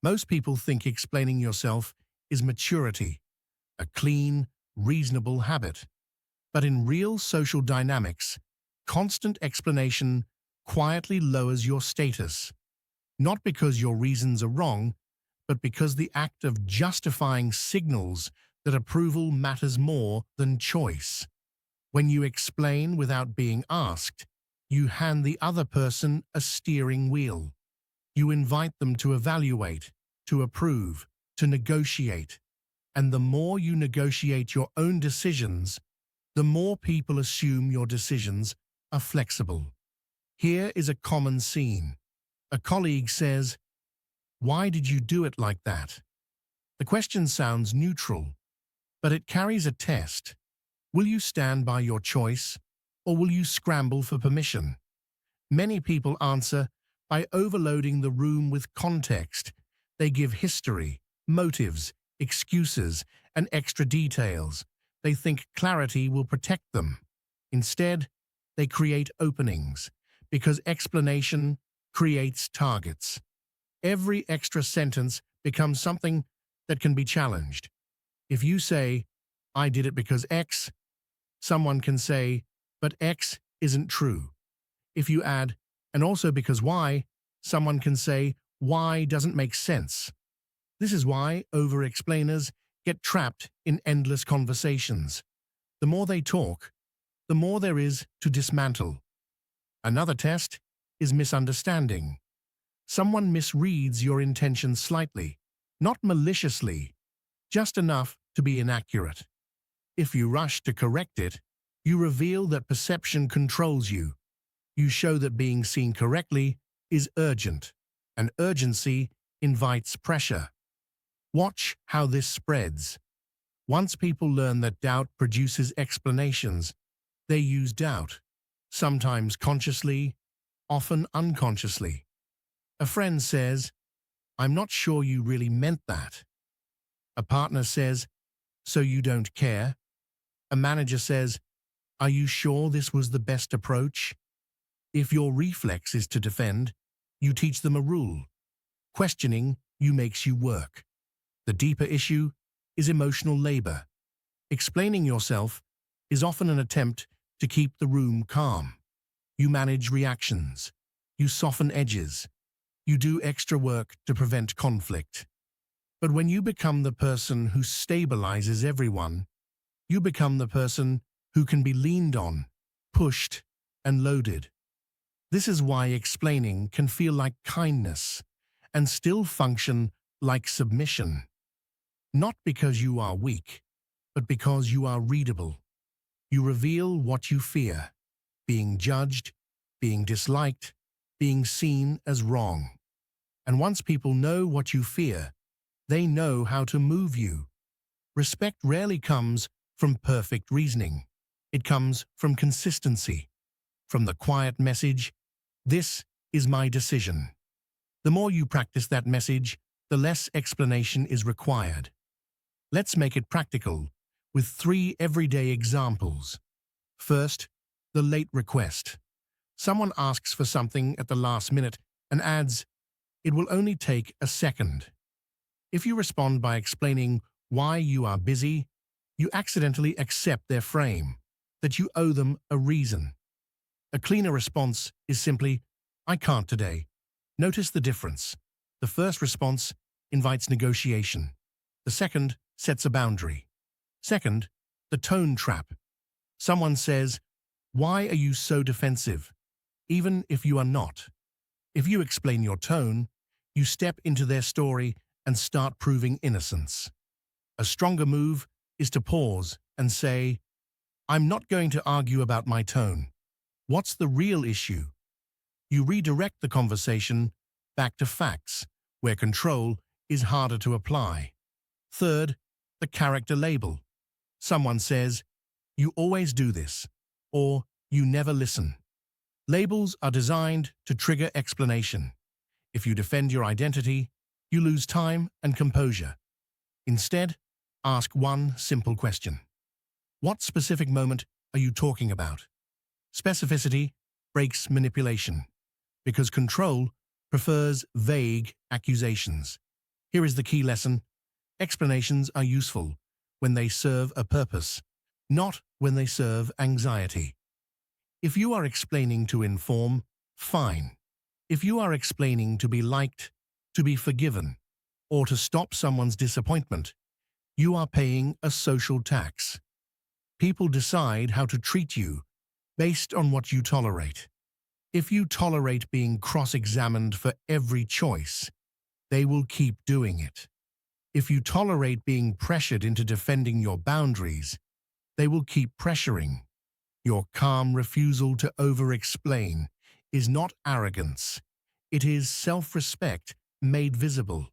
Most people think explaining yourself is maturity, a clean, reasonable habit. But in real social dynamics, constant explanation quietly lowers your status, not because your reasons are wrong, but because the act of justifying signals that approval matters more than choice. When you explain without being asked, you hand the other person a steering wheel. You invite them to evaluate, to approve, to negotiate. And the more you negotiate your own decisions, the more people assume your decisions are flexible. Here is a common scene. A colleague says, "Why did you do it like that?" The question sounds neutral, but it carries a test. Will you stand by your choice, or will you scramble for permission? Many people answer by overloading the room with context. They give history, motives, excuses, and extra details. They think clarity will protect them. Instead, they create openings, because explanation creates targets. Every extra sentence becomes something that can be challenged. If you say, "I did it because X," someone can say, "But X isn't true." If you add, "and also because Y," someone can say, "Y doesn't make sense." This is why over-explainers get trapped in endless conversations. The more they talk, the more there is to dismantle. Another test is misunderstanding. Someone misreads your intention slightly, not maliciously, just enough to be inaccurate. If you rush to correct it, you reveal that perception controls you. You show that being seen correctly is urgent, and urgency invites pressure. Watch how this spreads. Once people learn that doubt produces explanations, they use doubt, sometimes consciously, often unconsciously. A friend says, "I'm not sure you really meant that." A partner says, "So you don't care?" A manager says, "Are you sure this was the best approach?" If your reflex is to defend, you teach them a rule. Questioning you makes you work. The deeper issue is emotional labor. Explaining yourself is often an attempt to keep the room calm. You manage reactions. You soften edges. You do extra work to prevent conflict. But when you become the person who stabilizes everyone, you become the person who can be leaned on, pushed, and loaded. This is why explaining can feel like kindness and still function like submission. Not because you are weak, but because you are readable. You reveal what you fear: being judged, being disliked, being seen as wrong. And once people know what you fear, they know how to move you. Respect rarely comes from perfect reasoning. It comes from consistency, from the quiet message, "This is my decision." The more you practice that message, the less explanation is required. Let's make it practical with 3 everyday examples. First, the late request. Someone asks for something at the last minute and adds, "It will only take a second." If you respond by explaining why you are busy, you accidentally accept their frame, that you owe them a reason. A cleaner response is simply, "I can't today." Notice the difference. The first response invites negotiation. The second sets a boundary. Second, the tone trap. Someone says, "Why are you so defensive?" even if you are not. If you explain your tone, you step into their story and start proving innocence. A stronger move is to pause and say, "I'm not going to argue about my tone. What's the real issue?" You redirect the conversation back to facts, where control is harder to apply. Third, the character label. Someone says, "You always do this," or "You never listen." Labels are designed to trigger explanation. If you defend your identity, you lose time and composure. Instead, ask one simple question. What specific moment are you talking about? Specificity breaks manipulation, because control prefers vague accusations. Here is the key lesson. Explanations are useful when they serve a purpose, not when they serve anxiety. If you are explaining to inform, fine. If you are explaining to be liked, to be forgiven, or to stop someone's disappointment, you are paying a social tax. People decide how to treat you based on what you tolerate. If you tolerate being cross-examined for every choice, they will keep doing it. If you tolerate being pressured into defending your boundaries, they will keep pressuring. Your calm refusal to over-explain is not arrogance. It is self-respect made visible.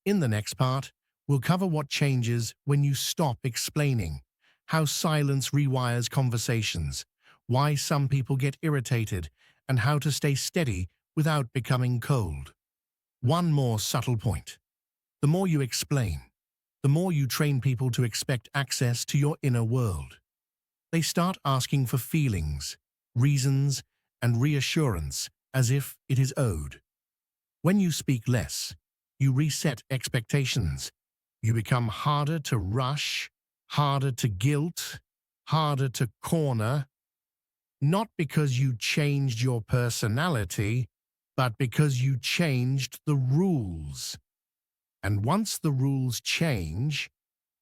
In the next part, we'll cover what changes when you stop explaining, how silence rewires conversations, why some people get irritated, and how to stay steady without becoming cold. One more subtle point. The more you explain, the more you train people to expect access to your inner world. They start asking for feelings, reasons, and reassurance as if it is owed. When you speak less, you reset expectations. You become harder to rush, harder to guilt, harder to corner, not because you changed your personality, but because you changed the rules. And once the rules change,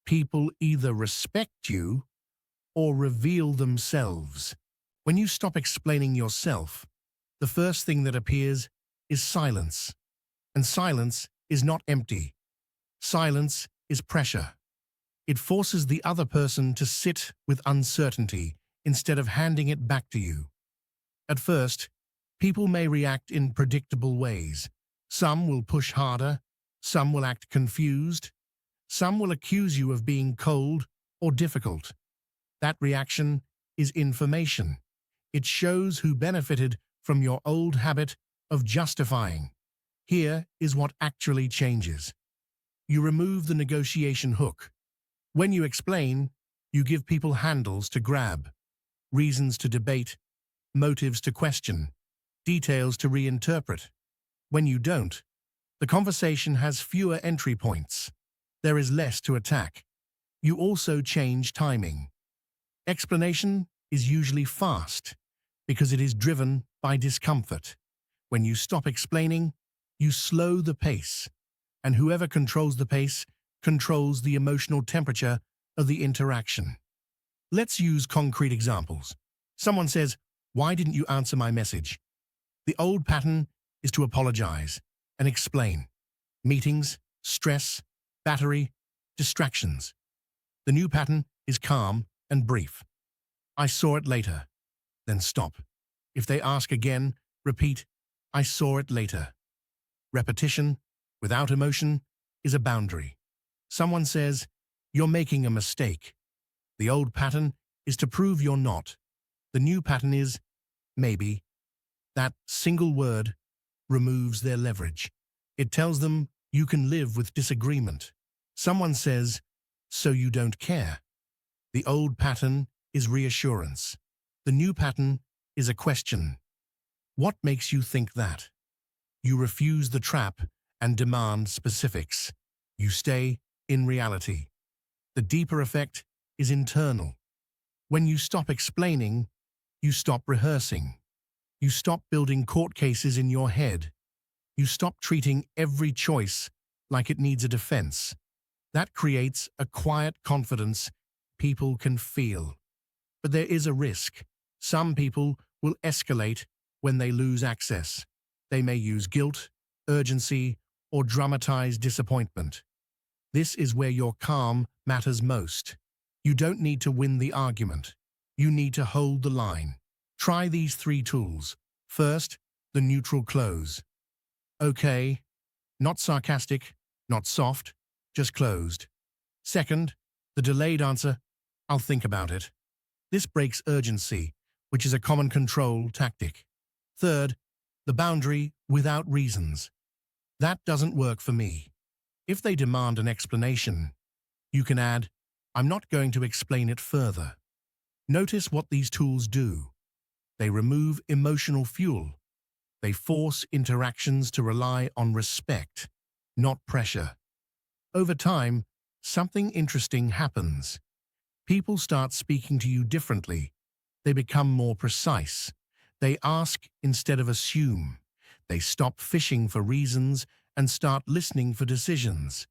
people either respect you or reveal themselves. When you stop explaining yourself, the first thing that appears is silence. And silence is not empty. Silence is pressure. It forces the other person to sit with uncertainty instead of handing it back to you. At first, people may react in predictable ways. Some will push harder, some will act confused, some will accuse you of being cold or difficult. That reaction is information. It shows who benefited from your old habit of justifying. Here is what actually changes. You remove the negotiation hook. When you explain, you give people handles to grab, reasons to debate, motives to question, details to reinterpret. When you don't, the conversation has fewer entry points. There is less to attack. You also change timing. Explanation is usually fast because it is driven by discomfort. When you stop explaining, you slow the pace, and whoever controls the pace controls the emotional temperature of the interaction. Let's use concrete examples. Someone says, "Why didn't you answer my message?" The old pattern is to apologize and explain. Meetings, stress, battery, distractions. The new pattern is calm and brief. "I saw it later." Then stop. If they ask again, repeat, "I saw it later." Repetition, without emotion, is a boundary. Someone says, "You're making a mistake." The old pattern is to prove you're not. The new pattern is, "Maybe." That single word removes their leverage. It tells them you can live with disagreement. Someone says, "So you don't care." The old pattern is reassurance. The new pattern is a question. What makes you think that? You refuse the trap and demand specifics. You stay in reality. The deeper effect is internal. When you stop explaining, you stop rehearsing. You stop building court cases in your head. You stop treating every choice like it needs a defense. That creates a quiet confidence people can feel. But there is a risk. Some people will escalate when they lose access. They may use guilt, urgency, or dramatize disappointment. This is where your calm matters most. You don't need to win the argument. You need to hold the line. Try these 3 tools. First, the neutral close. Okay, not sarcastic, not soft, just closed. Second, the delayed answer, "I'll think about it." This breaks urgency, which is a common control tactic. Third, the boundary without reasons. That doesn't work for me. If they demand an explanation, you can add, "I'm not going to explain it further." Notice what these tools do. They remove emotional fuel. They force interactions to rely on respect, not pressure. Over time, something interesting happens. People start speaking to you differently. They become more precise. They ask instead of assume. They stop fishing for reasons and start listening for decisions.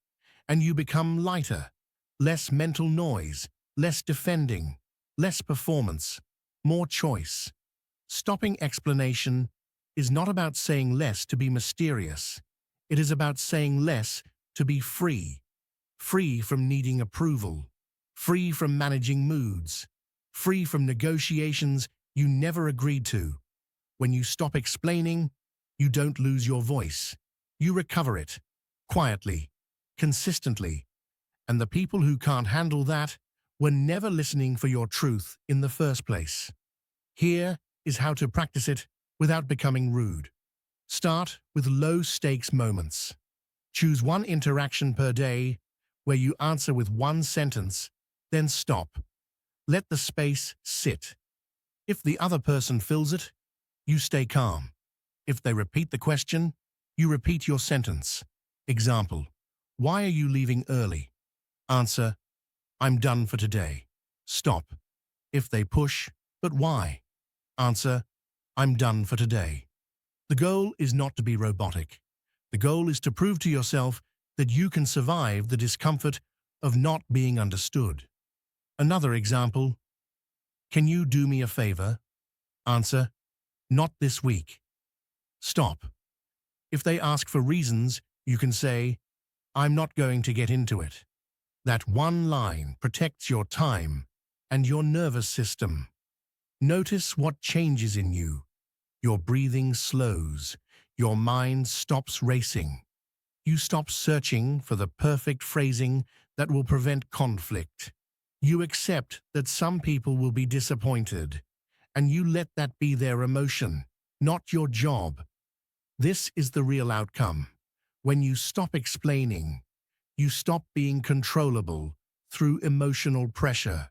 And you become lighter, less mental noise, less defending, less performance, more choice. Stopping explanation is not about saying less to be mysterious. It is about saying less to be free. Free from needing approval. Free from managing moods. Free from negotiations you never agreed to. When you stop explaining, you don't lose your voice. You recover it. Quietly. Consistently. And the people who can't handle that were never listening for your truth in the first place. Here is how to practice it without becoming rude. Start with low-stakes moments. Choose one interaction per day where you answer with one sentence, then stop. Let the space sit. If the other person fills it, you stay calm. If they repeat the question, you repeat your sentence. Example: why are you leaving early? Answer: I'm done for today. Stop. If they push, but why? Answer: I'm done for today. The goal is not to be robotic. The goal is to prove to yourself that you can survive the discomfort of not being understood. Another example: can you do me a favor? Answer: not this week. Stop. If they ask for reasons, you can say, I'm not going to get into it. That one line protects your time and your nervous system. Notice what changes in you. Your breathing slows. Your mind stops racing. You stop searching for the perfect phrasing that will prevent conflict. You accept that some people will be disappointed, and you let that be their emotion, not your job. This is the real outcome. When you stop explaining, you stop being controllable through emotional pressure.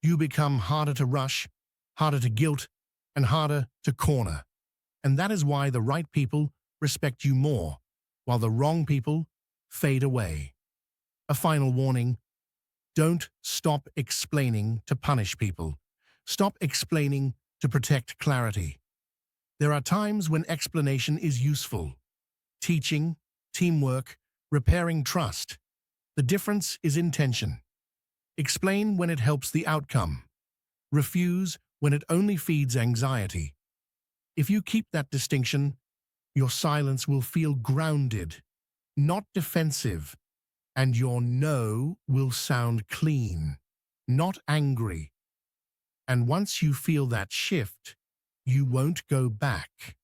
You become harder to rush, harder to guilt, and harder to corner. And that is why the right people respect you more, while the wrong people fade away. A final warning: don't stop explaining to punish people. Stop explaining to protect clarity. There are times when explanation is useful. Teaching, teamwork, repairing trust. The difference is intention. Explain when it helps the outcome. Refuse when it only feeds anxiety. If you keep that distinction, your silence will feel grounded, not defensive, and your no will sound clean, not angry. And once you feel that shift, you won't go back.